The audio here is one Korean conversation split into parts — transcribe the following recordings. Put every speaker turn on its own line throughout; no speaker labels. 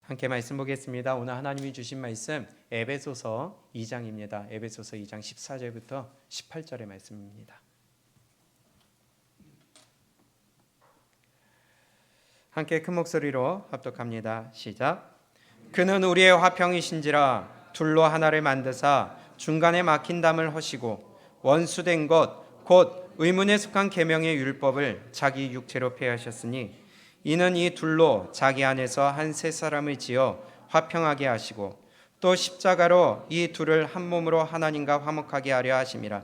함께 말씀 보겠습니다. 오늘 하나님이 주신 말씀 에베소서 2장입니다. 에베소서 2장 14절부터 18절의 말씀입니다. 함께 큰 목소리로 합독합니다. 시작. 그는 우리의 화평이신지라 둘로 하나를 만드사 중간에 막힌 담을 허시고 원수된 것 곧 의문에 속한 계명의 율법을 자기 육체로 폐하셨으니 이는 이 둘로 자기 안에서 한 세 사람을 지어 화평하게 하시고 또 십자가로 이 둘을 한 몸으로 하나님과 화목하게 하려 하심이라.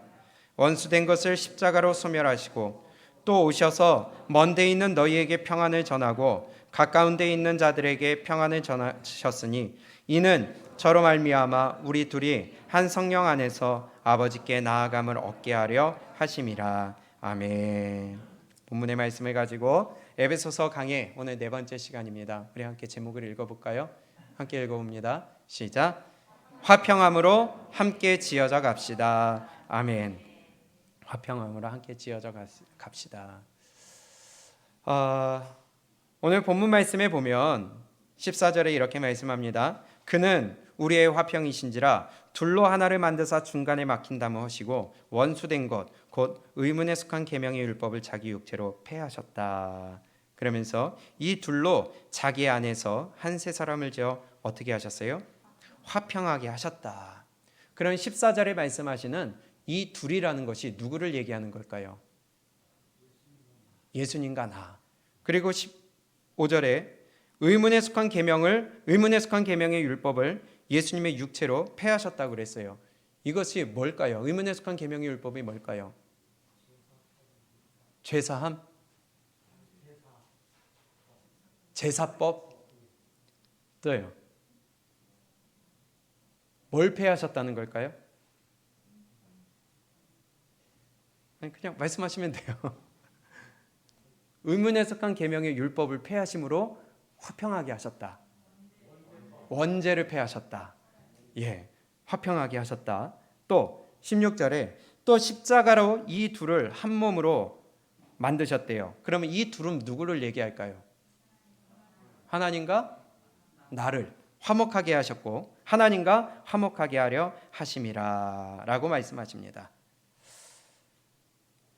원수된 것을 십자가로 소멸하시고 또 오셔서 먼 데 있는 너희에게 평안을 전하고 가까운 데 있는 자들에게 평안을 전하셨으니 이는 저로 말미암아 우리 둘이 한 성령 안에서 아버지께 나아감을 얻게 하려 하심이라. 아멘. 본문의 말씀을 가지고 에베소서 강의 오늘 네 번째 시간입니다. 우리 함께 제목을 읽어볼까요? 함께 읽어봅니다. 시작. 화평함으로 함께 지어져 갑시다. 아멘. 화평함으로 함께 지어져 갑시다. 오늘 본문 말씀에 보면 14절에 이렇게 말씀합니다. 그는 우리의 화평이신지라 둘로 하나를 만드사 중간에 막힌 담을 허시고 원수된 것 곧 의문에 속한 계명의 율법을 자기 육체로 폐하셨다. 그러면서 이 둘로 자기 안에서 한 세 사람을 지어 어떻게 하셨어요? 화평하게 하셨다. 그럼 14절에 말씀하시는 이 둘이라는 것이 누구를 얘기하는 걸까요? 예수님과 나. 그리고 15절에 의문에 속한 계명의 율법을 예수님의 육체로 폐하셨다고 그랬어요. 이것이 뭘까요? 의문에 속한 계명의 율법이 뭘까요? 죄사함? 제사법? 또요. 뭘 폐하셨다는 걸까요? 그냥 말씀하시면 돼요. 의문에 속한 계명의 율법을 폐하심으로 화평하게 하셨다. 원죄를 폐하셨다. 예, 화평하게 하셨다. 또 16절에 또 십자가로 이 둘을 한 몸으로 만드셨대요. 그러면 이 둘은 누구를 얘기할까요? 하나님과 나를 화목하게 하셨고 하나님과 화목하게 하려 하심이라 라고 말씀하십니다.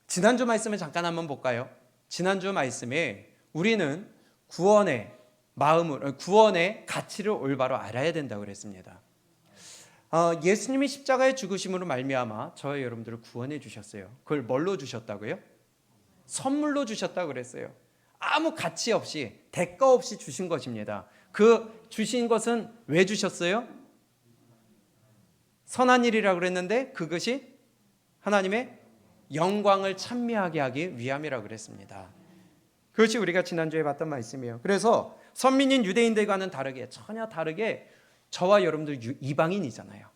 지난주 말씀을 잠깐 한번 볼까요? 지난주 말씀에 우리는 구원의 가치를 올바로 알아야 된다고 그랬습니다. 예수님이 십자가의 죽으심으로 말미암아 저와 여러분들을 구원해 주셨어요. 그걸 뭘로 주셨다고요? 선물로 주셨다고 그랬어요. 아무 가치 없이 대가 없이 주신 것입니다. 그 주신 것은 왜 주셨어요? 선한 일이라고 그랬는데 그것이 하나님의 영광을 찬미하게 하기 위함이라고 그랬습니다. 그것이 우리가 지난주에 봤던 말씀이에요. 그래서 선민인 유대인들과는 다르게 전혀 다르게 저와 여러분들 이방인이잖아요.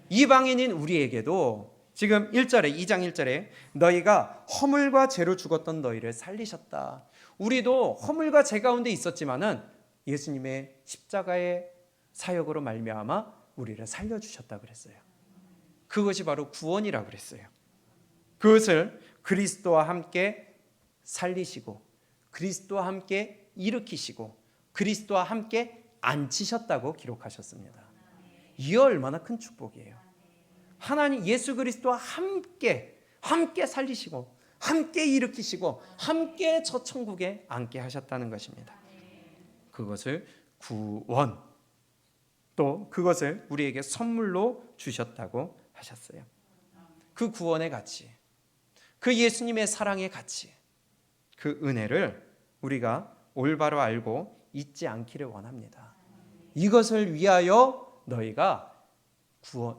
이방인인 우리에게도 지금 2장 1절에 너희가 허물과 죄로 죽었던 너희를 살리셨다. 우리도 허물과 죄 가운데 있었지만은 예수님의 십자가의 사역으로 말미암아 우리를 살려주셨다 그랬어요. 그것이 바로 구원이라고 그랬어요. 그것을 그리스도와 함께 살리시고 그리스도와 함께 일으키시고 그리스도와 함께 앉히셨다고 기록하셨습니다. 이 얼마나 큰 축복이에요. 하나님 예수 그리스도와 함께 살리시고 함께 일으키시고 함께 저 천국에 앉게 하셨다는 것입니다. 그것을 구원 또 그것을 우리에게 선물로 주셨다고 하셨어요. 그 구원의 가치, 그 예수님의 사랑의 가치, 그 은혜를 우리가 올바로 알고 잊지 않기를 원합니다. 이것을 위하여 너희가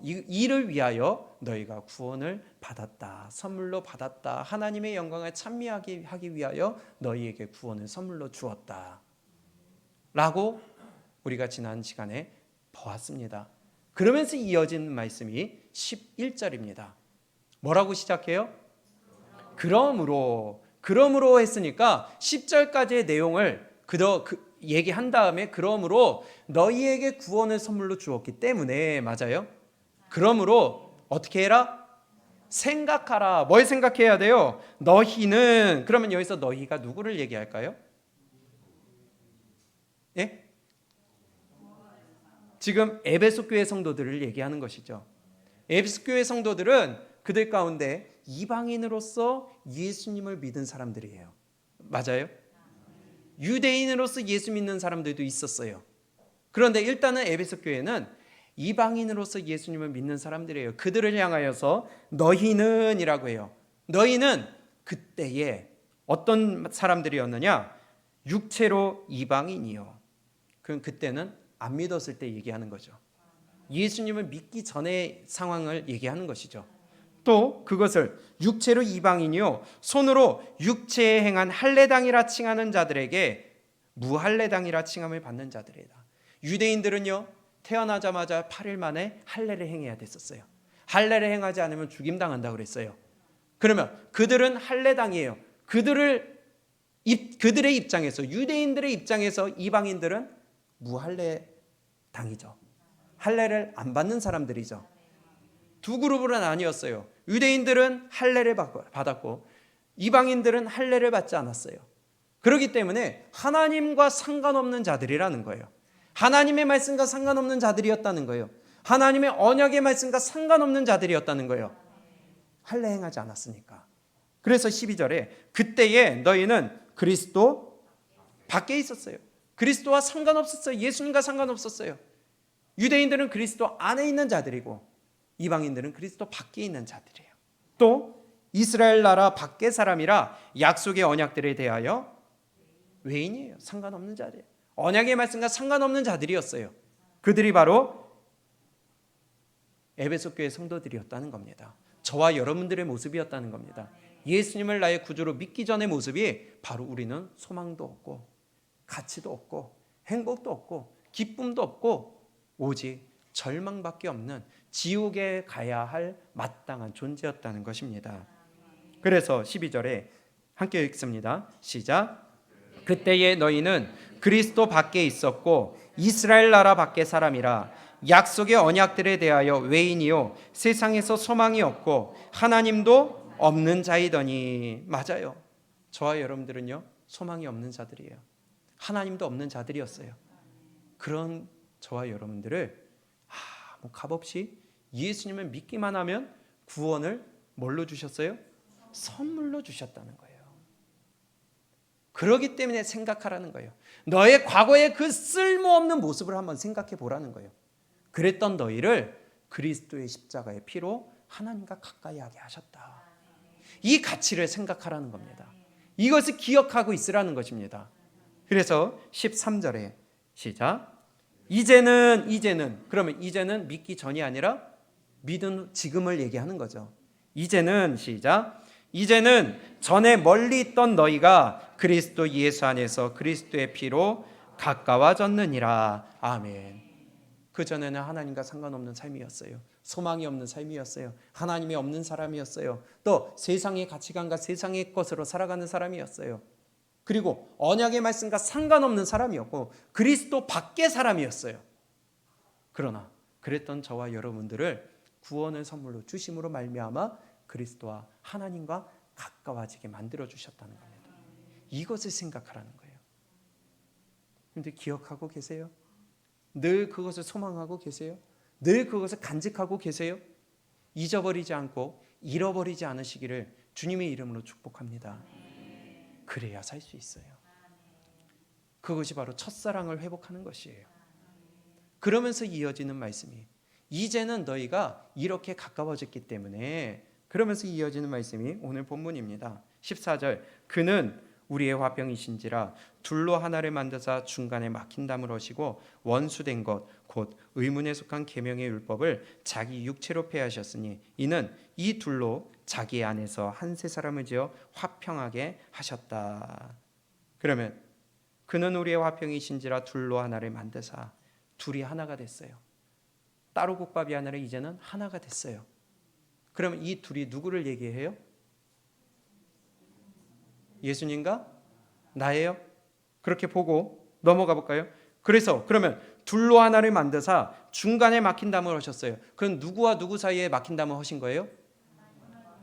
이를 위하여 너희가 구원을 받았다. 선물로 받았다. 하나님의 영광을 찬미하기 위하여 너희에게 구원을 선물로 주었다. 라고 우리가 지난 시간에 보았습니다. 그러면서 이어진 말씀이 11절입니다. 뭐라고 시작해요? 그러므로 했으니까 10절까지의 내용을 얘기한 다음에 그러므로 너희에게 구원을 선물로 주었기 때문에 맞아요? 그러므로 어떻게 해라? 생각하라. 뭘 생각해야 돼요? 너희는 그러면 여기서 너희가 누구를 얘기할까요? 예? 지금 에베소 교회 성도들을 얘기하는 것이죠. 에베소 교회 성도들은 그들 가운데 이방인으로서 예수님을 믿은 사람들이에요. 맞아요? 유대인으로서 예수 믿는 사람들도 있었어요. 그런데 일단은 에베소 교회는 이방인으로서 예수님을 믿는 사람들이에요. 그들을 향하여서 너희는 이라고 해요. 너희는 그때에 어떤 사람들이었느냐? 육체로 이방인이요. 그럼 그때는 안 믿었을 때 얘기하는 거죠. 예수님을 믿기 전의 상황을 얘기하는 것이죠. 또 그것을 육체로 이방인이요 손으로 육체에 행한 할례당이라 칭하는 자들에게 무할례당이라 칭함을 받는 자들이다. 유대인들은요 태어나자마자 8일 만에 할례를 행해야 됐었어요. 할례를 행하지 않으면 죽임당한다고 그랬어요. 그러면 그들은 할례당이에요. 그들의 입장에서, 유대인들의 입장에서 이방인들은 무할례당이죠. 할례를 안 받는 사람들이죠. 두 그룹으로 나뉘었어요. 유대인들은 할례를 받았고 이방인들은 할례를 받지 않았어요. 그렇기 때문에 하나님과 상관없는 자들이라는 거예요. 하나님의 말씀과 상관없는 자들이었다는 거예요. 하나님의 언약의 말씀과 상관없는 자들이었다는 거예요. 할례 행하지 않았으니까. 그래서 12절에 그때에 너희는 그리스도 밖에 있었어요. 그리스도와 상관없었어요. 예수님과 상관없었어요. 유대인들은 그리스도 안에 있는 자들이고 이방인들은 그리스도 밖에 있는 자들이에요. 또 이스라엘 나라 밖의 사람이라 약속의 언약들에 대하여 외인이에요. 상관없는 자들이에요. 언약의 말씀과 상관없는 자들이었어요. 그들이 바로 에베소 교회 성도들이었다는 겁니다. 저와 여러분들의 모습이었다는 겁니다. 예수님을 나의 구주로 믿기 전의 모습이 바로 우리는 소망도 없고 가치도 없고 행복도 없고 기쁨도 없고 오직 절망밖에 없는 지옥에 가야 할 마땅한 존재였다는 것입니다. 그래서 12절에 함께 읽습니다. 시작. 그때에 너희는 그리스도 밖에 있었고 이스라엘 나라 밖의 사람이라 약속의 언약들에 대하여 외인이요 세상에서 소망이 없고 하나님도 없는 자이더니. 맞아요. 저와 여러분들은요 소망이 없는 자들이에요. 하나님도 없는 자들이었어요. 그런 저와 여러분들을 아무 값없이 예수님을 믿기만 하면 구원을 뭘로 주셨어요? 선물로 주셨다는 거예요. 그렇기 때문에 생각하라는 거예요. 너의 과거의 그 쓸모없는 모습을 한번 생각해 보라는 거예요. 그랬던 너희를 그리스도의 십자가의 피로 하나님과 가까이 하게 하셨다. 이 가치를 생각하라는 겁니다. 이것을 기억하고 있으라는 것입니다. 그래서 13절에 시작. 이제는 그러면 이제는 믿기 전이 아니라 믿은 지금을 얘기하는 거죠. 이제는 시작. 이제는 전에 멀리 있던 너희가 그리스도 예수 안에서 그리스도의 피로 가까워졌느니라. 아멘. 그전에는 하나님과 상관없는 삶이었어요. 소망이 없는 삶이었어요. 하나님이 없는 사람이었어요. 또 세상의 가치관과 세상의 것으로 살아가는 사람이었어요. 그리고 언약의 말씀과 상관없는 사람이었고 그리스도 밖의 사람이었어요. 그러나 그랬던 저와 여러분들을 구원을 선물로 주심으로 말미암아 그리스도와 하나님과 가까워지게 만들어 주셨다는 겁니다. 이것을 생각하라는 거예요. 그런데 기억하고 계세요? 늘 그것을 소망하고 계세요? 늘 그것을 간직하고 계세요? 잊어버리지 않고 잃어버리지 않으시기를 주님의 이름으로 축복합니다. 그래야 살 수 있어요. 그것이 바로 첫사랑을 회복하는 것이에요. 그러면서 이어지는 말씀이 이제는 너희가 이렇게 가까워졌기 때문에, 그러면서 이어지는 말씀이 오늘 본문입니다. 14절. 그는 우리의 화병이신지라 둘로 하나를 만드사 중간에 막힌 담을 하시고 원수된 것 곧 의문에 속한 계명의 율법을 자기 육체로 폐하셨으니 이는 이 둘로 자기 안에서 한 세 사람을 지어 화평하게 하셨다. 그러면 그는 우리의 화평이신지라 둘로 하나를 만드사, 둘이 하나가 됐어요. 따로 국밥이 아니라 이제는 하나가 됐어요. 그러면 이 둘이 누구를 얘기해요? 예수님과 나예요? 그렇게 보고 넘어가 볼까요? 그래서 그러면 둘로 하나를 만드사 중간에 막힌 담을 하셨어요. 그럼 누구와 누구 사이에 막힌 담을 하신 거예요?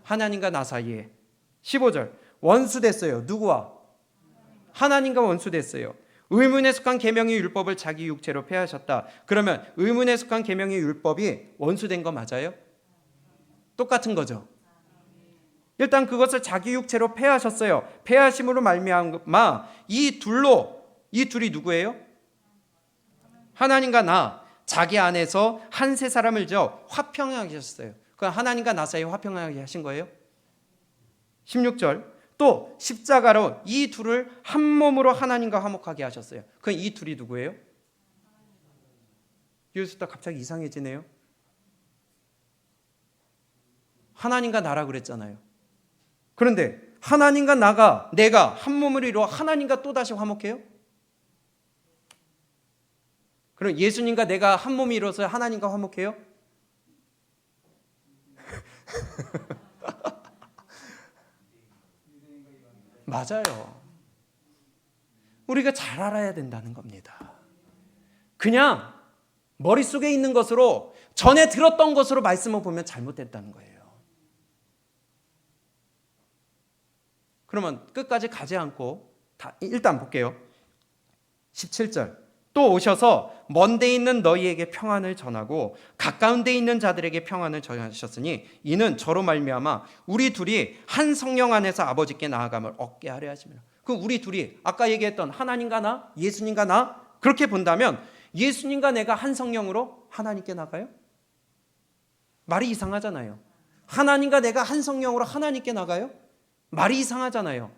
하나님과 나 사이에. 15절. 원수 됐어요. 누구와? 하나님과 원수 됐어요. 의문에 속한 계명의 율법을 자기 육체로 폐하셨다. 그러면 의문에 속한 계명의 율법이 원수된 거 맞아요? 똑같은 거죠. 일단 그것을 자기 육체로 폐하셨어요. 폐하심으로 말미암아 이 둘이 누구예요? 하나님과 나, 자기 안에서 한 세 사람을 화평하게 하셨어요. 그 하나님과 나 사이에 화평하게 하신 거예요. 16절 또 십자가로 이 둘을 한 몸으로 하나님과 화목하게 하셨어요. 그 이 둘이 누구예요? 여기서 또 갑자기 이상해지네요. 하나님과 나라 그랬잖아요. 그런데 하나님과 내가 한 몸을 이루어 하나님과 또다시 화목해요? 그럼 예수님과 내가 한 몸이 이루어서 하나님과 화목해요? 맞아요. 우리가 잘 알아야 된다는 겁니다. 그냥 머릿속에 있는 것으로 전에 들었던 것으로 말씀을 보면 잘못됐다는 거예요. 그러면 끝까지 가지 않고 일단 볼게요. 17절 또 오셔서 먼 데 있는 너희에게 평안을 전하고 가까운 데 있는 자들에게 평안을 전하셨으니 이는 저로 말미암아 우리 둘이 한 성령 안에서 아버지께 나아감을 얻게 하려 하심이라. 그 우리 둘이 아까 얘기했던 하나님과 나, 예수님과 나 그렇게 본다면 예수님과 내가 한 성령으로 하나님께 나가요? 말이 이상하잖아요. 하나님과 내가 한 성령으로 하나님께 나가요? 말이 이상하잖아요.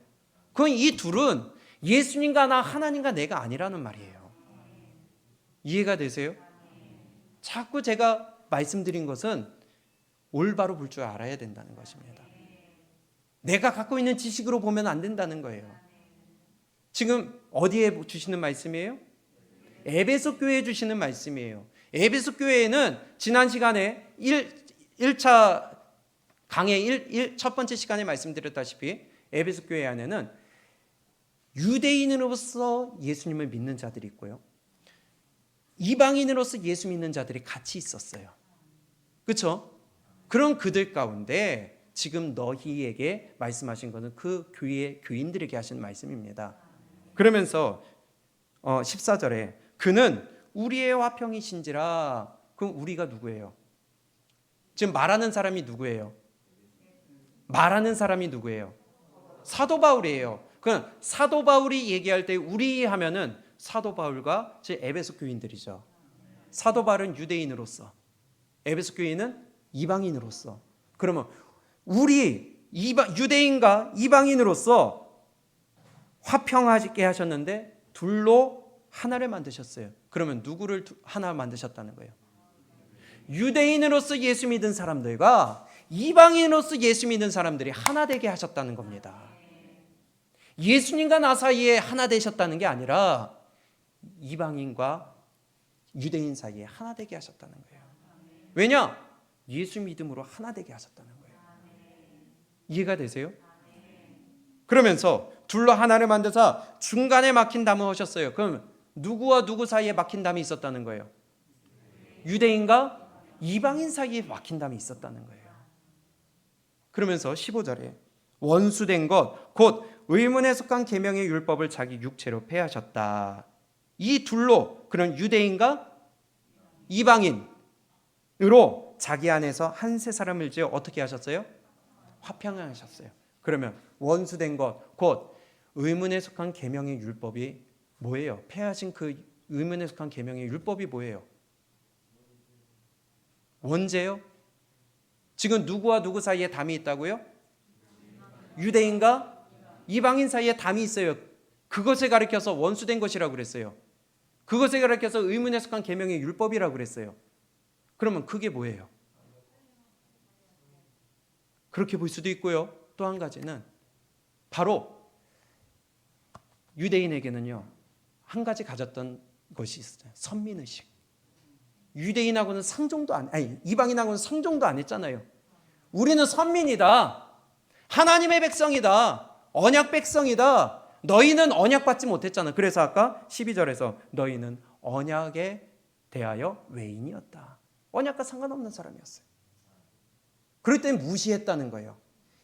그건 이 둘은 예수님과 나, 하나님과 내가 아니라는 말이에요. 이해가 되세요? 자꾸 제가 말씀드린 것은 올바로 볼 줄 알아야 된다는 것입니다. 내가 갖고 있는 지식으로 보면 안 된다는 거예요. 지금 어디에 주시는 말씀이에요? 에베소 교회에 주시는 말씀이에요. 에베소 교회에는 지난 시간에 1차 강의 첫 번째 시간에 말씀드렸다시피 에베소 교회 안에는 유대인으로서 예수님을 믿는 자들이 있고요. 이방인으로서 예수 믿는 자들이 같이 있었어요. 그렇죠? 그런 그들 가운데 지금 너희에게 말씀하신 것은 그 교회의 교인들에게 하신 말씀입니다. 그러면서 14절에 그는 우리의 화평이신지라. 그럼 우리가 누구예요? 지금 말하는 사람이 누구예요? 말하는 사람이 누구예요? 사도 바울이에요. 그럼 사도 바울이 얘기할 때 우리 하면은 사도 바울과 제 에베소 교인들이죠. 사도 바울은 유대인으로서, 에베소 교인은 이방인으로서. 그러면 우리 유대인과 이방인으로서 화평하게 하셨는데 둘로 하나를 만드셨어요. 그러면 누구를 하나 만드셨다는 거예요? 유대인으로서 예수 믿은 사람들과 이방인으로서 예수 믿는 사람들이 하나 되게 하셨다는 겁니다. 예수님과 나 사이에 하나 되셨다는 게 아니라 이방인과 유대인 사이에 하나 되게 하셨다는 거예요. 왜냐? 예수 믿음으로 하나 되게 하셨다는 거예요. 이해가 되세요? 그러면서 둘로 하나를 만드사 중간에 막힌 담을 하셨어요. 그럼 누구와 누구 사이에 막힌 담이 있었다는 거예요? 유대인과 이방인 사이에 막힌 담이 있었다는 거예요. 그러면서 15절에 원수된 것 곧 의문에 속한 계명의 율법을 자기 육체로 폐하셨다. 이 둘로 그런 유대인과 이방인으로 자기 안에서 한 세 사람을 지어 어떻게 하셨어요? 화평하셨어요. 그러면 원수된 것 곧 의문에 속한 계명의 율법이 뭐예요? 폐하신 그 의문에 속한 계명의 율법이 뭐예요? 원죄요? 지금 누구와 누구 사이에 담이 있다고요? 유대인과 이방인 사이에 담이 있어요. 그것을 가리켜서 원수된 것이라고 그랬어요. 그것을 가리켜서 의문에 속한 계명의 율법이라고 그랬어요. 그러면 그게 뭐예요? 그렇게 볼 수도 있고요. 또 한 가지는 바로 유대인에게는요 한 가지 가졌던 것이 있어요. 선민의식. 유대인하고는 상종도 이방인하고는 상종도 안 했잖아요. 우리는 선민이다. 하나님의 백성이다. 언약 백성이다. 너희는 언약 받지 못했잖아. 그래서 아까 12절에서 너희는 언약에 대하여 외인이었다. 언약과 상관없는 사람이었어요. 그럴 때 무시했다는 거예요.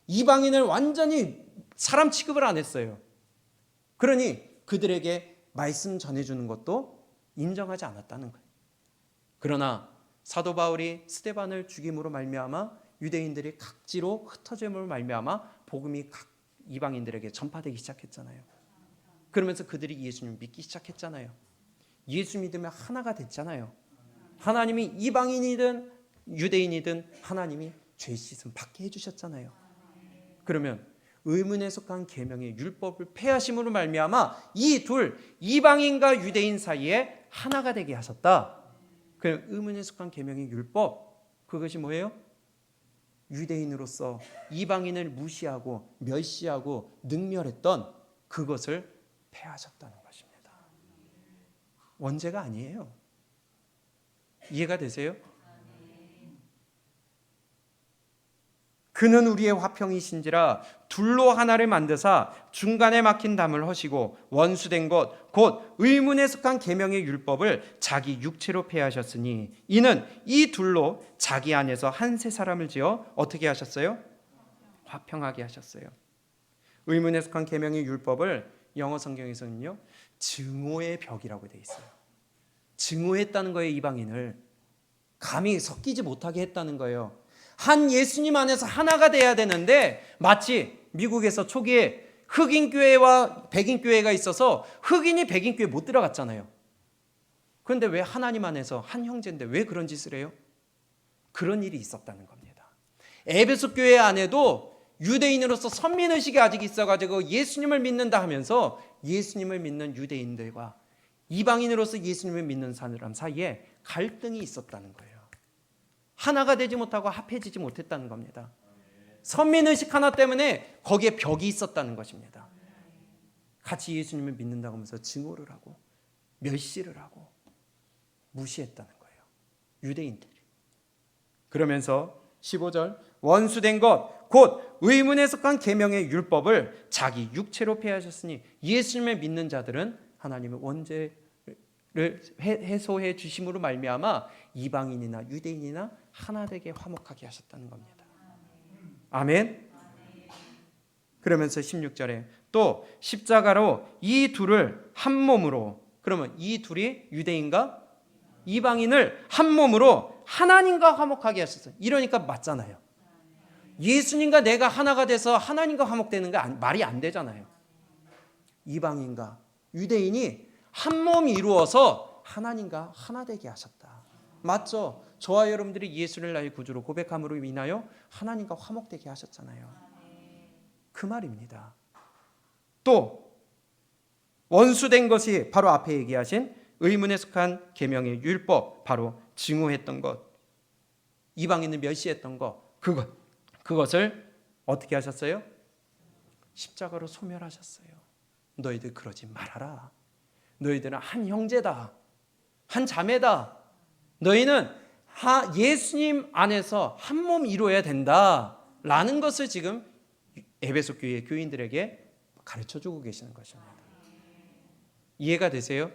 이방인을 완전히 사람 취급을 안 했어요. 그러니 그들에게 말씀 전해주는 것도 인정하지 않았다는 거예요. 그러나 사도 바울이 스데반을 죽임으로 말미암아 유대인들이 각지로 흩어짐으로 말미암아 복음이 각 이방인들에게 전파되기 시작했잖아요. 그러면서 그들이 예수님을 믿기 시작했잖아요. 예수 믿으면 하나가 됐잖아요. 하나님이 이방인이든 유대인이든 하나님이 죄 씻음 받게 해주셨잖아요. 그러면 의문에 속한 계명의 율법을 폐하심으로 말미암아 이 둘 이방인과 유대인 사이에 하나가 되게 하셨다. 그 의문에 속한 계명의 율법, 그것이 뭐예요? 유대인으로서 이방인을 무시하고 멸시하고 능멸했던 그것을 폐하셨다는 것입니다. 원죄가 아니에요. 이해가 되세요? 그는 우리의 화평이신지라 둘로 하나를 만드사 중간에 막힌 담을 허시고 원수된 것 곧 의문에 속한 계명의 율법을 자기 육체로 폐하셨으니 이는 이 둘로 자기 안에서 한 세 사람을 지어 어떻게 하셨어요? 화평하게 하셨어요. 의문에 속한 계명의 율법을 영어 성경에서는요 증오의 벽이라고 돼 있어요. 증오했다는 거예요. 이방인을 감히 섞이지 못하게 했다는 거예요. 한 예수님 안에서 하나가 돼야 되는데 마치 미국에서 초기에 흑인 교회와 백인 교회가 있어서 흑인이 백인 교회 못 들어갔잖아요. 그런데 왜 하나님 안에서 한 형제인데 왜 그런 짓을 해요? 그런 일이 있었다는 겁니다. 에베소 교회 안에도 유대인으로서 선민의식이 아직 있어가지고 예수님을 믿는다 하면서 예수님을 믿는 유대인들과 이방인으로서 예수님을 믿는 사람 사이에 갈등이 있었다는 거예요. 하나가 되지 못하고 합해지지 못했다는 겁니다. 선민의식 하나 때문에 거기에 벽이 있었다는 것입니다. 같이 예수님을 믿는다고 하면서 증오를 하고 멸시를 하고 무시했다는 거예요. 유대인들이. 그러면서 15절 원수된 것 곧 의문에 속한 계명의 율법을 자기 육체로 폐하셨으니 예수님을 믿는 자들은 하나님의 원죄를 해소해 주심으로 말미암아 이방인이나 유대인이나 하나 되게 화목하게 하셨다는 겁니다. 아멘. 그러면서 16절에 또 십자가로 이 둘을 한 몸으로, 그러면 이 둘이 유대인과 이방인을 한 몸으로 하나님과 화목하게 하셨어요. 이러니까 맞잖아요. 예수님과 내가 하나가 돼서 하나님과 화목되는 게 말이 안 되잖아요. 이방인과 유대인이 한 몸 이루어서 하나님과 하나 되게 하셨다. 맞죠? 저와 여러분들이 예수를 나의 구주로 고백함으로 인하여 하나님과 화목되게 하셨잖아요. 그 말입니다. 또 원수된 것이 바로 앞에 얘기하신 의문에 속한 계명의 율법, 바로 증오했던 것, 이방인을 멸시했던 것, 그것을 어떻게 하셨어요? 십자가로 소멸하셨어요. 너희들 그러지 말아라. 너희들은 한 형제다. 한 자매다. 너희는 예수님 안에서 한 몸 이루어야 된다라는 것을 지금 에베소 교회 교인들에게 가르쳐주고 계시는 것입니다. 이해가 되세요?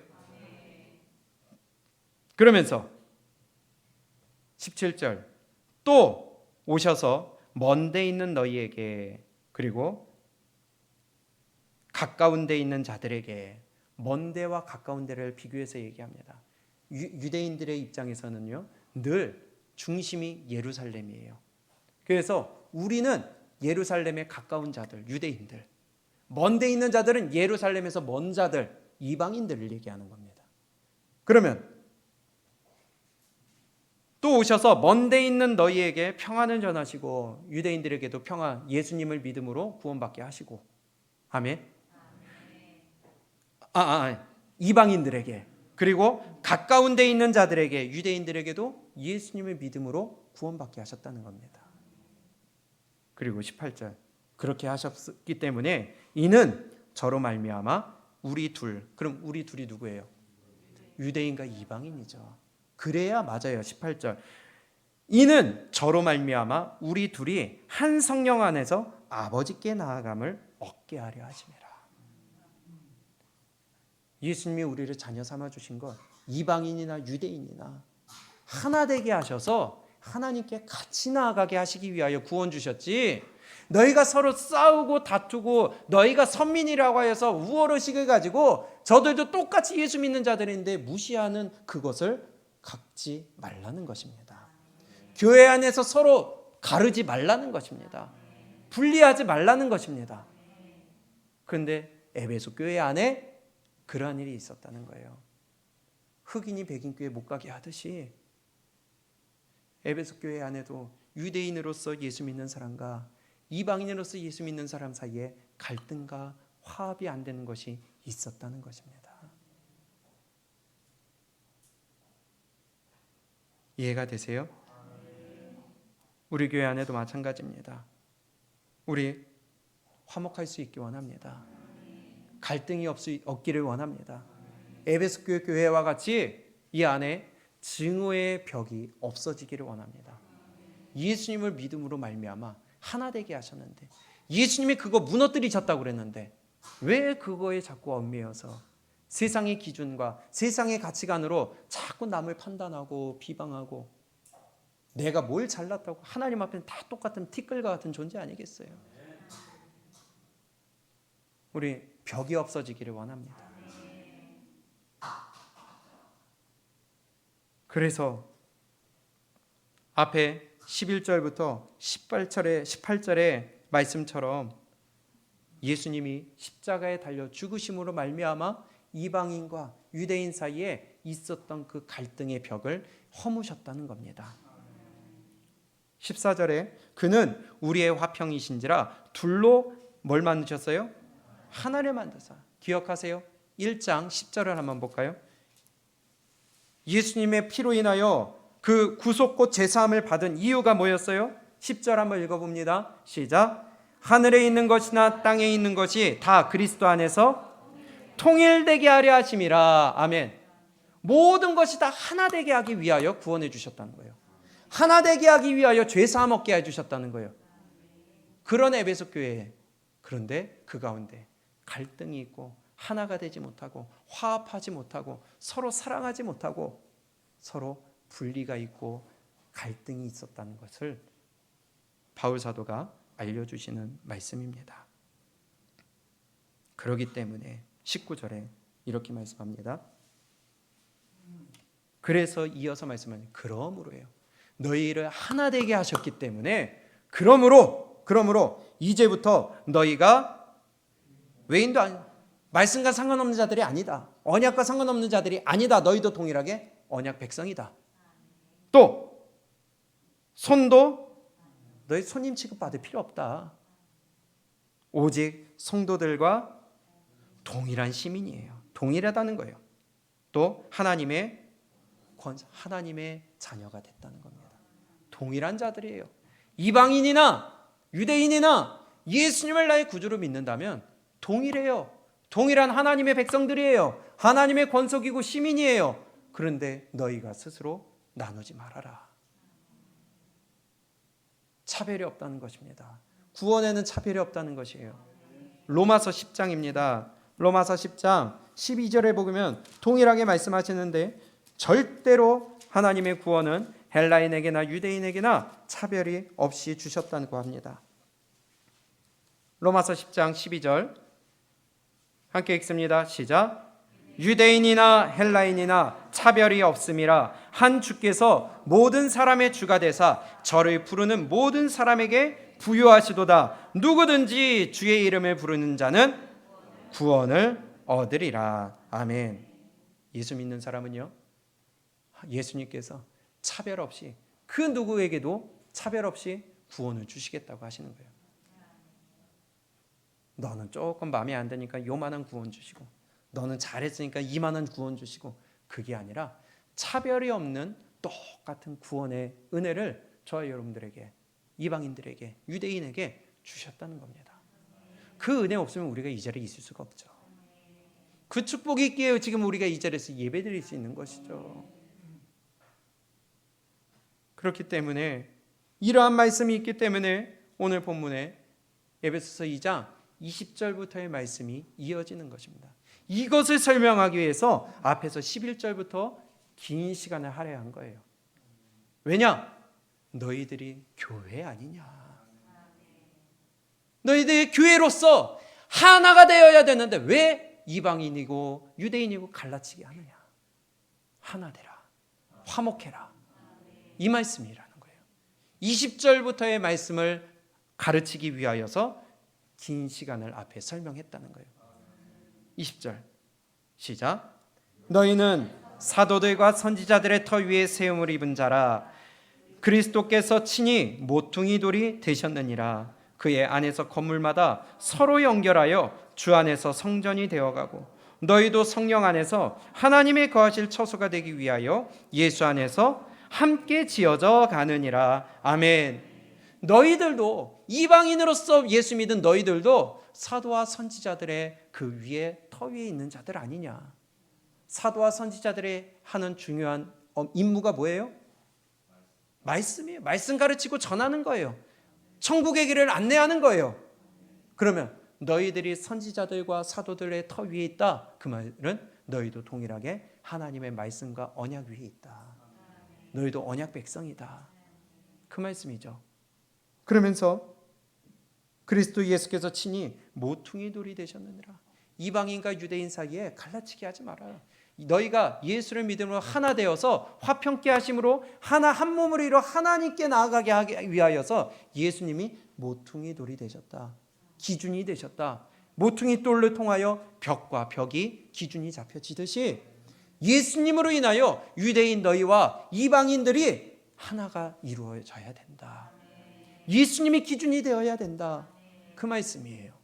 그러면서 17절 또 오셔서 먼데 있는 너희에게 그리고 가까운 데 있는 자들에게, 먼 데와 가까운 데를 비교해서 얘기합니다. 유대인들의 입장에서는요 늘 중심이 예루살렘이에요. 그래서 우리는 예루살렘에 가까운 자들, 유대인들, 먼 데 있는 자들은 예루살렘에서 먼 자들, 이방인들을 얘기하는 겁니다. 그러면 또 오셔서 먼 데 있는 너희에게 평안을 전하시고 유대인들에게도 평안, 예수님을 믿음으로 구원받게 하시고, 아멘. 이방인들에게 그리고 가까운 데 있는 자들에게, 유대인들에게도 예수님을 믿음으로 구원받게 하셨다는 겁니다. 그리고 18절 그렇게 하셨기 때문에 이는 저로 말미암아 우리 둘, 그럼 우리 둘이 누구예요? 유대인과 이방인이죠. 그래야 맞아요. 18절 이는 저로 말미암아 우리 둘이 한 성령 안에서 아버지께 나아감을 얻게 하려 하심이라. 예수님이 우리를 자녀 삼아 주신 것, 이방인이나 유대인이나 하나 되게 하셔서 하나님께 같이 나아가게 하시기 위하여 구원 주셨지, 너희가 서로 싸우고 다투고 너희가 선민이라고 해서 우월의식을 가지고 저들도 똑같이 예수 믿는 자들인데 무시하는 그것을 갖지 말라는 것입니다. 교회 안에서 서로 가르지 말라는 것입니다. 분리하지 말라는 것입니다. 그런데 에베소 교회 안에 그러한 일이 있었다는 거예요. 흑인이 백인 교회 못 가게 하듯이 에베소 교회 안에도 유대인으로서 예수 믿는 사람과 이방인으로서 예수 믿는 사람 사이에 갈등과 화합이 안 되는 것이 있었다는 것입니다. 이해가 되세요? 우리 교회 안에도 마찬가지입니다. 우리 화목할 수 있기 원합니다. 갈등이 없기를 원합니다. 에베소 교회와 같이 이 안에 증오의 벽이 없어지기를 원합니다. 예수님을 믿음으로 말미암아 하나 되게 하셨는데, 예수님이 그거 무너뜨리셨다고 그랬는데 왜 그거에 자꾸 얽매여서 세상의 기준과 세상의 가치관으로 자꾸 남을 판단하고 비방하고, 내가 뭘 잘났다고, 하나님 앞에는 다 똑같은 티끌과 같은 존재 아니겠어요? 우리 벽이 없어지기를 원합니다. 그래서 앞에 11절부터 18절의 말씀처럼 예수님이 십자가에 달려 죽으심으로 말미암아 이방인과 유대인 사이에 있었던 그 갈등의 벽을 허무셨다는 겁니다. 14절에 그는 우리의 화평이신지라 둘로 뭘 만드셨어요? 하나를 만드사. 기억하세요? 1장 10절을 한번 볼까요? 예수님의 피로 인하여 그 구속곧 제사함을 받은 이유가 뭐였어요? 10절 한번 읽어봅니다. 시작. 하늘에 있는 것이나 땅에 있는 것이 다 그리스도 안에서 통일되게 하려 하심이라. 아멘. 모든 것이 다 하나 되게 하기 위하여 구원해 주셨다는 거예요. 하나 되게 하기 위하여 죄사함 얻게 해주셨다는 거예요. 그런 에베소 교회에, 그런데 그 가운데 갈등이 있고 하나가 되지 못하고 화합하지 못하고 서로 사랑하지 못하고 서로 분리가 있고 갈등이 있었다는 것을 바울 사도가 알려주시는 말씀입니다. 그렇기 때문에 19절에 이렇게 말씀합니다. 그래서 이어서 말씀하는 그러므로예요. 너희를 하나 되게 하셨기 때문에 그러므로 이제부터 너희가 외인도 아니, 말씀과 상관없는 자들이 아니다. 언약과 상관없는 자들이 아니다. 너희도 동일하게 언약 백성이다. 또 손도 너희 손님 취급받을 필요 없다. 오직 성도들과 동일한 시민이에요. 동일하다는 거예요. 또 하나님의 자녀가 됐다는 겁니다. 동일한 자들이에요. 이방인이나 유대인이나 예수님을 나의 구주로 믿는다면 동일해요. 동일한 하나님의 백성들이에요. 하나님의 권속이고 시민이에요. 그런데 너희가 스스로 나누지 말아라. 차별이 없다는 것입니다. 구원에는 차별이 없다는 것이에요. 로마서 10장입니다. 로마서 10장 12절에 보면 동일하게 말씀하시는데 절대로 하나님의 구원은 헬라인에게나 유대인에게나 차별이 없이 주셨다고 합니다. 로마서 10장 12절 함께 읽습니다. 시작. 유대인이나 헬라인이나 차별이 없음이라 한 주께서 모든 사람의 주가 되사 저를 부르는 모든 사람에게 부요하시도다. 누구든지 주의 이름을 부르는 자는 구원을 얻으리라. 아멘. 예수 믿는 사람은요, 예수님께서 차별 없이 그 누구에게도 차별 없이 구원을 주시겠다고 하시는 거예요. 너는 조금 마음에 안 드니까 요만한 구원 주시고, 너는 잘했으니까 이만한 구원 주시고, 그게 아니라 차별이 없는 똑같은 구원의 은혜를 저와 여러분들에게, 이방인들에게, 유대인에게 주셨다는 겁니다. 그 은혜 없으면 우리가 이 자리에 있을 수가 없죠. 그 축복이 있기에 지금 우리가 이 자리에서 예배드릴 수 있는 것이죠. 그렇기 때문에 이러한 말씀이 있기 때문에 오늘 본문에 에베소서 2장 20절부터의 말씀이 이어지는 것입니다. 이것을 설명하기 위해서 앞에서 11절부터 긴 시간을 할애한 거예요. 왜냐? 너희들이 교회 아니냐. 너희들의 교회로서 하나가 되어야 되는데 왜 이방인이고 유대인이고 갈라치게 하느냐. 하나 되라. 화목해라. 이 말씀이라는 거예요. 20절부터의 말씀을 가르치기 위하여서 긴 시간을 앞에 설명했다는 거예요. 20절 시작. 너희는 사도들과 선지자들의 터 위에 세움을 입은 자라. 그리스도께서 친히 모퉁이 돌이 되셨느니라. 그의 안에서 건물마다 서로 연결하여 주 안에서 성전이 되어가고 너희도 성령 안에서 하나님의 거하실 처소가 되기 위하여 예수 안에서 함께 지어져 가느니라. 아멘. 너희들도 이방인으로서 예수 믿은 너희들도 사도와 선지자들의 그 위에 터 위에 있는 자들 아니냐. 사도와 선지자들의 하는 중요한 임무가 뭐예요? 말씀이에요. 말씀 가르치고 전하는 거예요. 천국의 길을 안내하는 거예요. 그러면 너희들이 선지자들과 사도들의 터 위에 있다. 그 말은 너희도 동일하게 하나님의 말씀과 언약 위에 있다. 너희도 언약 백성이다. 그 말씀이죠. 그러면서 그리스도 예수께서 친히 모퉁이 돌이 되셨느니라. 이방인과 유대인 사이에 갈라치게 하지 말아요. 너희가 예수를 믿음으로 하나 되어서 화평케 하심으로 하나 한 몸으로 이루어 하나님께 나아가게 하기 위하여서 예수님이 모퉁이 돌이 되셨다. 기준이 되셨다. 모퉁이 돌을 통하여 벽과 벽이 기준이 잡혀지듯이 예수님으로 인하여 유대인 너희와 이방인들이 하나가 이루어져야 된다. 예수님이 기준이 되어야 된다. 그 말씀이에요.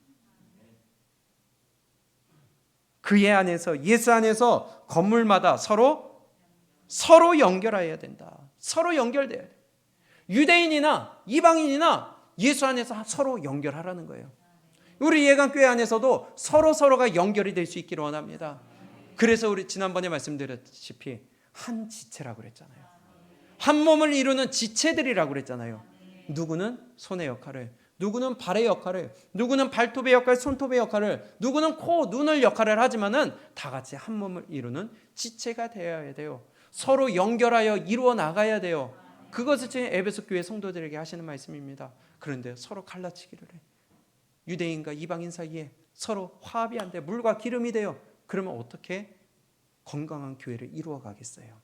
그의 안에서 예수 안에서 건물마다 서로 연결해야 된다. 서로 연결돼야 돼. 유대인이나 이방인이나 예수 안에서 서로 연결하라는 거예요. 우리 예강교회 안에서도 서로가 연결이 될 수 있기를 원합니다. 그래서 우리 지난번에 말씀드렸다시피 한 지체라고 그랬잖아요. 한 몸을 이루는 지체들이라고 그랬잖아요. 누구는 손의 역할을, 누구는 발의 역할을, 누구는 발톱의 역할, 손톱의 역할을, 누구는 코, 눈을 역할을 하지만은 다 같이 한 몸을 이루는 지체가 되어야 돼요. 서로 연결하여 이루어 나가야 돼요. 그것을 지금 에베소 교회 성도들에게 하시는 말씀입니다. 그런데 서로 갈라치기를 해. 유대인과 이방인 사이에 서로 화합이 안 돼. 물과 기름이 돼요. 그러면 어떻게 건강한 교회를 이루어 가겠어요?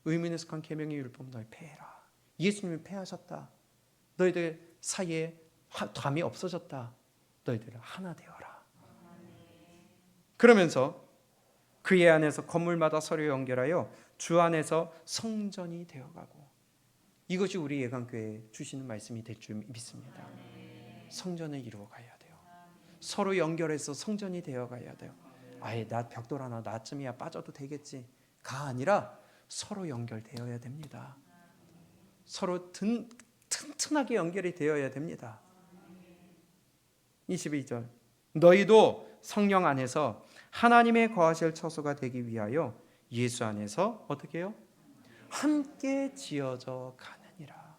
의문에 속한 계명의 율법 너희 폐해라. 예수님이 폐하셨다. 너희들 사이에 담이 없어졌다. 너희들 하나 되어라. 그러면서 그의 안에서 건물마다 서로 연결하여 주 안에서 성전이 되어가고, 이것이 우리 예강교회에 주시는 말씀이 될 줄 믿습니다. 성전을 이루어 가야 돼요. 서로 연결해서 성전이 되어가야 돼요. 아예 나 벽돌 하나 나쯤이야 빠져도 되겠지가 아니라 서로 연결되어야 됩니다. 서로 튼튼하게 연결이 되어야 됩니다. 22절 너희도 성령 안에서 하나님의 거하실 처소가 되기 위하여 예수 안에서 어떻게 해요? 함께 지어져 가느니라.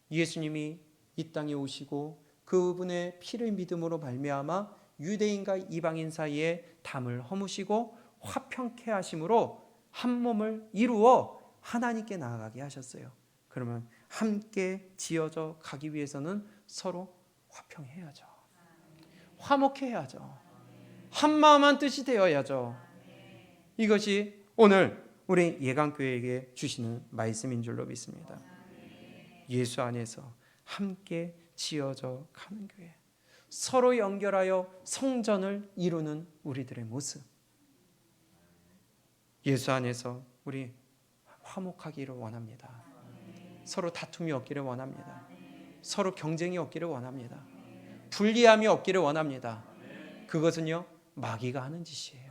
예수님이 이 땅에 오시고 그분의 피를 믿음으로 말미암아 유대인과 이방인 사이에 담을 허무시고 화평케 하심으로 한 몸을 이루어 하나님께 나아가게 하셨어요. 그러면 함께 지어져 가기 위해서는 서로 화평해야죠. 화목해야죠. 한마음 한 뜻이 되어야죠. 이것이 오늘 우리 예강교회에게 주시는 말씀인 줄로 믿습니다. 예수 안에서 함께 지어져 가는 교회, 서로 연결하여 성전을 이루는 우리들의 모습, 예수 안에서 우리 화목하기를 원합니다. 서로 다툼이 없기를 원합니다. 서로 경쟁이 없기를 원합니다. 불리함이 없기를 원합니다. 그것은요, 마귀가 하는 짓이에요.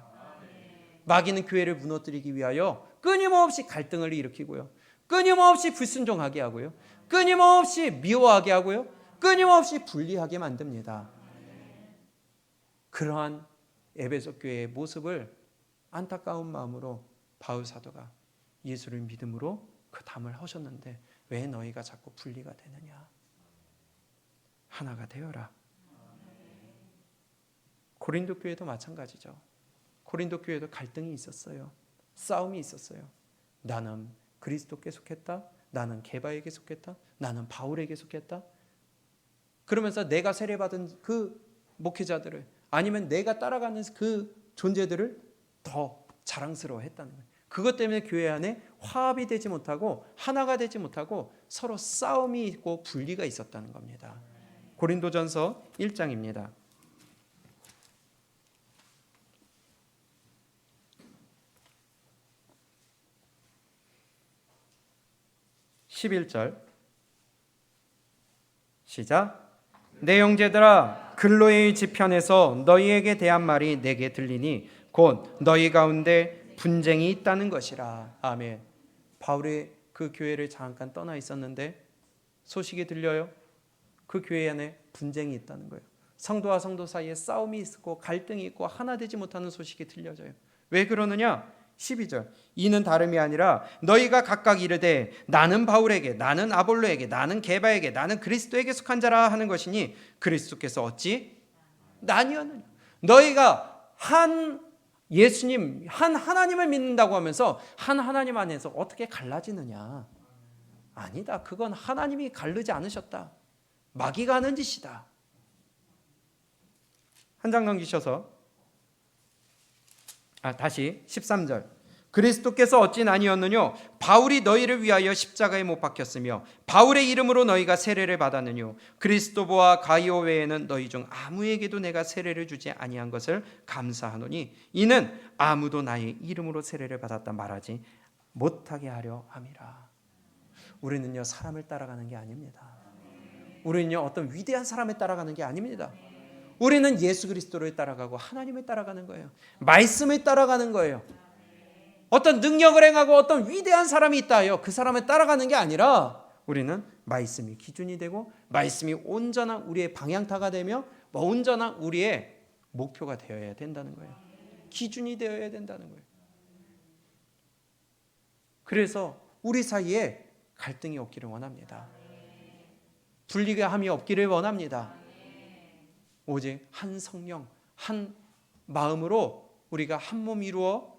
마귀는 교회를 무너뜨리기 위하여 끊임없이 갈등을 일으키고요, 끊임없이 불순종하게 하고요, 끊임없이 미워하게 하고요, 끊임없이 분리하게 만듭니다. 그러한 에베소 교회의 모습을 안타까운 마음으로 바울 사도가 예수를 믿음으로 그 담을 하셨는데 왜 너희가 자꾸 분리가 되느냐? 하나가 되어라. 고린도 교회도 마찬가지죠. 고린도 교회도 갈등이 있었어요. 싸움이 있었어요. 나는 그리스도께 속했다. 나는 게바에게 속했다. 나는 바울에게 속했다. 그러면서 내가 세례받은 그 목회자들을 아니면 내가 따라가는 그 존재들을 더 자랑스러워했다는 거예요. 그것 때문에 교회 안에 화합이 되지 못하고 하나가 되지 못하고 서로 싸움이 있고 분리가 있었다는 겁니다. 고린도전서 1장입니다. 11절 시작. 내 형제들아 글로의 지편에서 너희에게 대한 말이 내게 들리니 곧 너희 가운데 분쟁이 있다는 것이라. 아멘. 바울이 그 교회를 잠깐 떠나 있었는데 소식이 들려요. 그 교회 안에 분쟁이 있다는 거예요. 성도와 성도 사이에 싸움이 있고 갈등이 있고 하나 되지 못하는 소식이 들려져요. 왜 그러느냐? 12절. 이는 다름이 아니라 너희가 각각 이르되 나는 바울에게, 나는 아볼로에게, 나는 게바에게, 나는 그리스도에게 속한 자라 하는 것이니 그리스도께서 어찌 나뉘었느냐. 너희가 한 예수님, 한 하나님을 믿는다고 하면서 한 하나님 안에서 어떻게 갈라지느냐? 아니다. 그건 하나님이 가르지 않으셨다. 마귀가 하는 짓이다. 한 장 넘기셔서 다시 13절. 그리스도께서 어찌 나뉘었느뇨? 바울이 너희를 위하여 십자가에 못 박혔으며 바울의 이름으로 너희가 세례를 받았느뇨? 그리스도보와 가이오 외에는 너희 중 아무에게도 내가 세례를 주지 아니한 것을 감사하노니 이는 아무도 나의 이름으로 세례를 받았다 말하지 못하게 하려 함이라. 우리는요 사람을 따라가는 게 아닙니다. 우리는요 어떤 위대한 사람을 따라가는 게 아닙니다. 우리는 예수 그리스도를 따라가고 하나님을 따라가는 거예요. 말씀을 따라가는 거예요. 어떤 능력을 행하고 어떤 위대한 사람이 있다 하여 그 사람을 따라가는 게 아니라 우리는 말씀이 기준이 되고 말씀이 온전한 우리의 방향타가 되며 온전한 우리의 목표가 되어야 된다는 거예요. 기준이 되어야 된다는 거예요. 그래서 우리 사이에 갈등이 없기를 원합니다. 분리함이 없기를 원합니다. 오직 한 성령, 한 마음으로 우리가 한 몸 이루어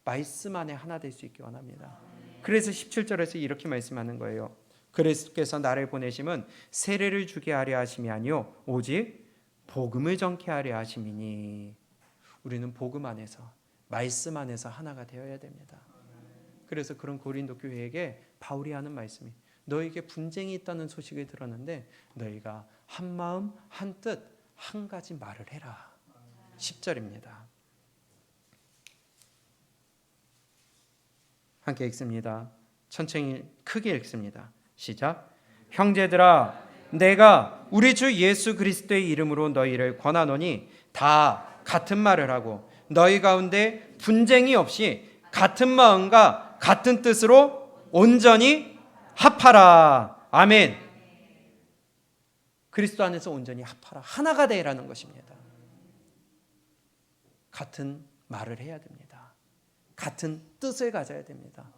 말씀 안에 하나 될 수 있기 원합니다. 그래서 17절에서 이렇게 말씀하는 거예요. 그리스도께서 나를 보내심은 세례를 주게 하려 하심이 아니요 오직 복음을 전케 하려 하심이니. 우리는 복음 안에서 말씀 안에서 하나가 되어야 됩니다. 그래서 그런 고린도 교회에게 바울이 하는 말씀이 너에게 분쟁이 있다는 소식을 들었는데 너희가 한 마음 한 뜻 한 가지 말을 해라. 10절입니다. 함께 읽습니다. 천천히 크게 읽습니다. 시작. 형제들아 내가 우리 주 예수 그리스도의 이름으로 너희를 권하노니 다 같은 말을 하고 너희 가운데 분쟁이 없이 같은 마음과 같은 뜻으로 온전히 합하라. 아멘. 그리스도 안에서 온전히 합하라. 하나가 되라는 것입니다. 같은 말을 해야 됩니다. 같은 뜻을 가져야 됩니다.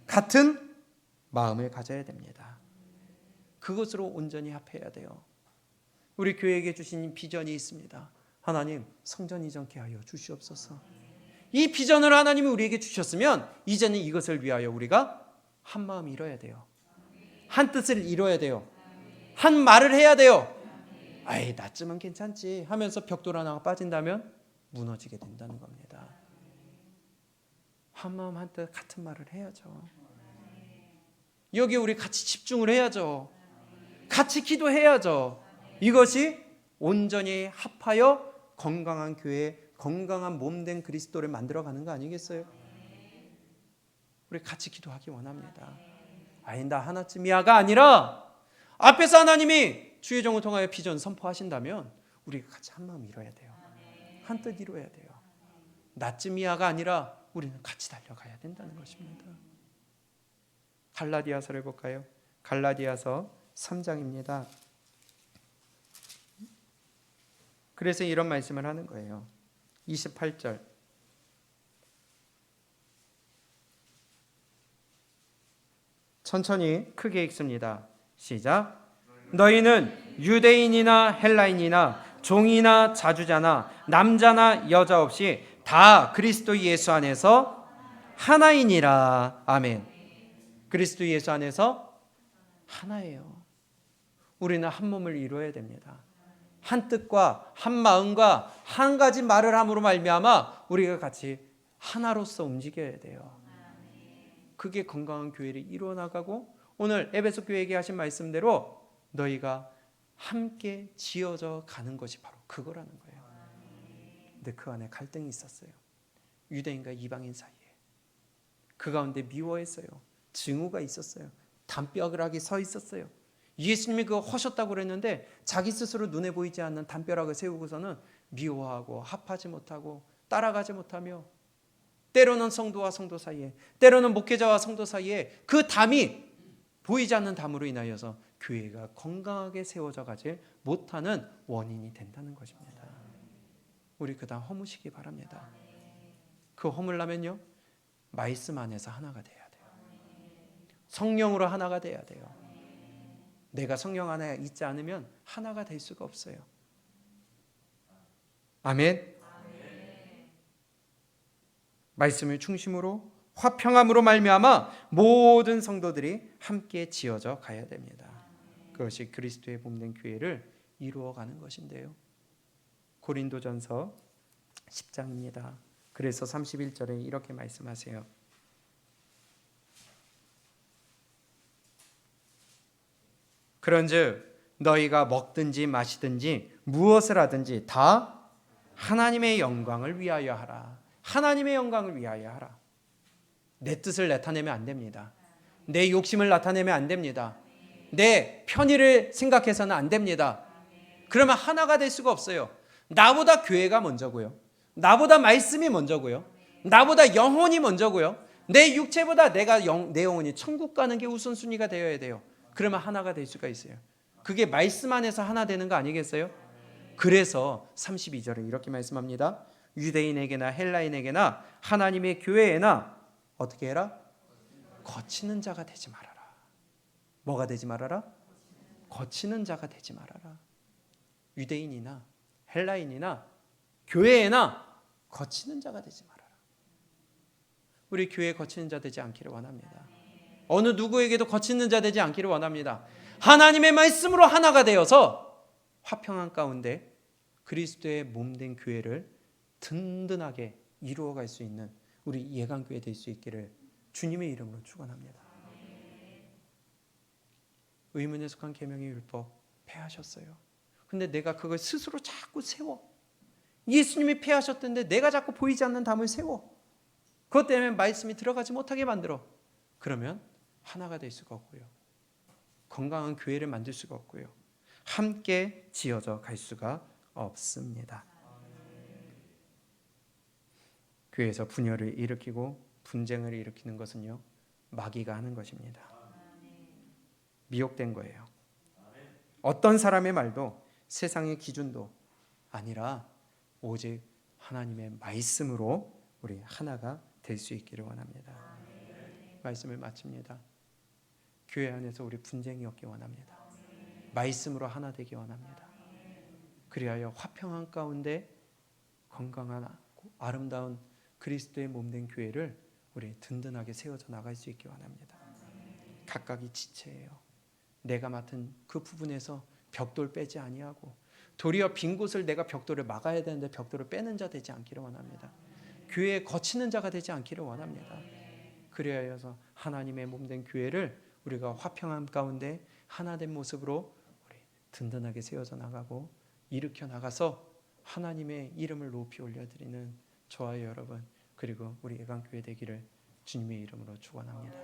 같은 마음을 가져야 됩니다. 그것으로 온전히 합해야 돼요. 우리 교회에게 주신 비전이 있습니다. 하나님 성전 이전케 하여 주시옵소서. 이 비전을 하나님이 우리에게 주셨으면 이제는 이것을 위하여 우리가 한 마음 이뤄야 돼요. 한 뜻을 이뤄야 돼요. 한 말을 해야 돼요. 아이 나쯤은 괜찮지 하면서 벽돌 하나가 빠진다면 무너지게 된다는 겁니다. 한 마음 한 뜻 같은 말을 해야죠. 여기 우리 같이 집중을 해야죠. 같이 기도해야죠. 이것이 온전히 합하여 건강한 교회, 건강한 몸된 그리스도를 만들어가는 거 아니겠어요? 우리 같이 기도하기 원합니다. 아니 나 하나쯤이야가 아니라 앞에서 하나님이 주의 종을 통하여 비전 선포하신다면 우리가 같이 한 마음 이뤄야 돼요. 한 뜻 이뤄야 돼요. 나쯤이야가 아니라 우리는 같이 달려가야 된다는 것입니다. 갈라디아서를 볼까요? 갈라디아서 3장입니다. 그래서 이런 말씀을 하는 거예요. 28절. 천천히 크게 읽습니다. 시작. 너희는 유대인이나 헬라인이나 종이나 자주자나 남자나 여자 없이 다 그리스도 예수 안에서 하나이니라. 아멘. 그리스도 예수 안에서 하나예요. 우리는 한 몸을 이루어야 됩니다. 한 뜻과 한 마음과 한 가지 말을 함으로 말미암아 우리가 같이 하나로서 움직여야 돼요. 그게 건강한 교회를 이루어 나가고, 오늘 에베소 교회에게 하신 말씀대로 너희가 함께 지어져 가는 것이 바로 그거라는 거예요. 근데 그 안에 갈등이 있었어요. 유대인과 이방인 사이에. 그 가운데 미워했어요. 증오가 있었어요. 담벼락이 서 있었어요. 예수님이 그거 하셨다고 그랬는데 자기 스스로 눈에 보이지 않는 담벼락을 세우고서는 미워하고 합하지 못하고 따라가지 못하며, 때로는 성도와 성도 사이에, 때로는 목회자와 성도 사이에 그 담이 보이지 않는 담으로 인하여서 교회가 건강하게 세워져 가지 못하는 원인이 된다는 것입니다. 우리 그다음 허무시기 바랍니다. 그 허물라면요, 말씀 안에서 하나가 돼야 돼요. 성령으로 하나가 돼야 돼요. 내가 성령 안에 있지 않으면 하나가 될 수가 없어요. 아멘. 말씀을 중심으로 화평함으로 말미암아 모든 성도들이 함께 지어져 가야 됩니다. 그것이 그리스도의 몸된 교회를 이루어가는 것인데요. 고린도전서 10장입니다. 그래서 31절에 이렇게 말씀하세요. 그런즉 너희가 먹든지 마시든지 무엇을 하든지 다 하나님의 영광을 위하여 하라. 하나님의 영광을 위하여 하라. 내 뜻을 나타내면 안 됩니다. 내 욕심을 나타내면 안 됩니다. 내 편의를 생각해서는 안 됩니다. 그러면 하나가 될 수가 없어요. 나보다 교회가 먼저고요. 나보다 말씀이 먼저고요. 나보다 영혼이 먼저고요. 내 육체보다 내 영혼이 천국 가는 게 우선순위가 되어야 돼요. 그러면 하나가 될 수가 있어요. 그게 말씀 안에서 하나 되는 거 아니겠어요? 그래서 32절에 이렇게 말씀합니다. 유대인에게나 헬라인에게나 하나님의 교회에나 어떻게 해라? 거치는 자가 되지 말아라. 뭐가 되지 말아라? 거치는 자가 되지 말아라. 유대인이나 헬라인이나 교회에나 거치는 자가 되지 말아라. 우리 교회에 거치는 자 되지 않기를 원합니다. 어느 누구에게도 거치는 자 되지 않기를 원합니다. 하나님의 말씀으로 하나가 되어서 화평한 가운데 그리스도의 몸된 교회를 든든하게 이루어갈 수 있는 우리 예강교회 될 수 있기를 주님의 이름으로 축원합니다. 의문에 속한 계명의 율법 폐하셨어요. 근데 내가 그걸 스스로 자꾸 세워. 예수님이 폐하셨던데 내가 자꾸 보이지 않는 담을 세워. 그것 때문에 말씀이 들어가지 못하게 만들어. 그러면 하나가 될 수가 없고요. 건강한 교회를 만들 수가 없고요. 함께 지어져 갈 수가 없습니다. 교회에서 분열을 일으키고 분쟁을 일으키는 것은요, 마귀가 하는 것입니다. 미혹된 거예요. 어떤 사람의 말도 세상의 기준도 아니라 오직 하나님의 말씀으로 우리 하나가 될 수 있기를 원합니다. 말씀을 마칩니다. 교회 안에서 우리 분쟁이 없기 원합니다. 말씀으로 하나 되기 원합니다. 그리하여 화평한 가운데 건강한 아름다운 그리스도의 몸된 교회를 우리 든든하게 세워져 나갈 수 있기 원합니다. 각각이 지체예요. 내가 맡은 그 부분에서 벽돌 빼지 아니하고 도리어 빈 곳을 내가 벽돌을 막아야 되는데 벽돌을 빼는 자 되지 않기를 원합니다. 교회에 거치는 자가 되지 않기를 원합니다. 그리하여서 하나님의 몸된 교회를 우리가 화평함 가운데 하나된 모습으로 우리 든든하게 세워져 나가고 일으켜 나가서 하나님의 이름을 높이 올려드리는 저와 여러분, 그리고 우리 예강교회 되기를 주님의 이름으로 축원합니다.